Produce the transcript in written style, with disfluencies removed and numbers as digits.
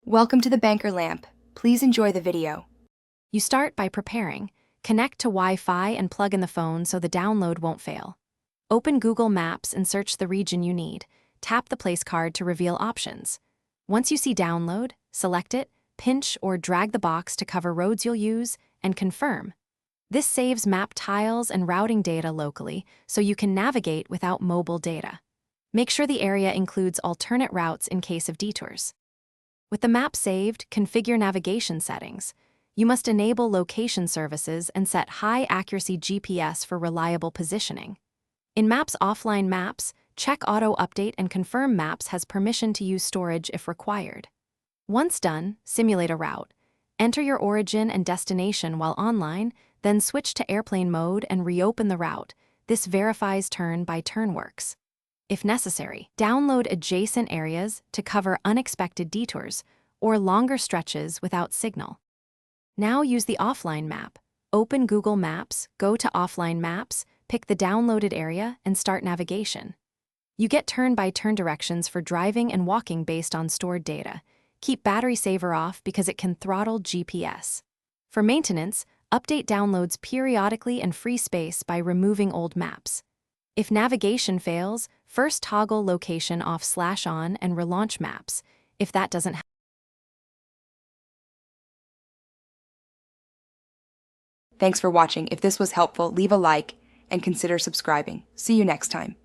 Welcome to the Banker Lamp. Please enjoy the video. You start by preparing. Connect to Wi-Fi and plug in the phone so the download won't fail. Open Google Maps and search the region you need. Tap the place card to reveal options. Once you see download, select it, pinch or drag the box to cover roads you'll use, and confirm. This saves map tiles and routing data locally so you can navigate without mobile data. Make sure the area includes alternate routes in case of detours. With the map saved, configure navigation settings. You must enable location services and set high-accuracy GPS for reliable positioning. In Maps Offline Maps, check Auto Update and confirm Maps has permission to use storage if required. Once done, simulate a route. Enter your origin and destination while online, then switch to airplane mode and reopen the route. This verifies turn-by-turn works. If necessary, download adjacent areas to cover unexpected detours or longer stretches without signal. Now use the offline map. Open Google Maps, go to Offline Maps, pick the downloaded area, and start navigation. You get turn-by-turn directions for driving and walking based on stored data. Keep battery saver off because it can throttle GPS. For maintenance, update downloads periodically and free space by removing old maps. If navigation fails, first toggle location off/on and relaunch maps. If that doesn't happen. Thanks for watching. If this was helpful, leave a like and consider subscribing. See you next time.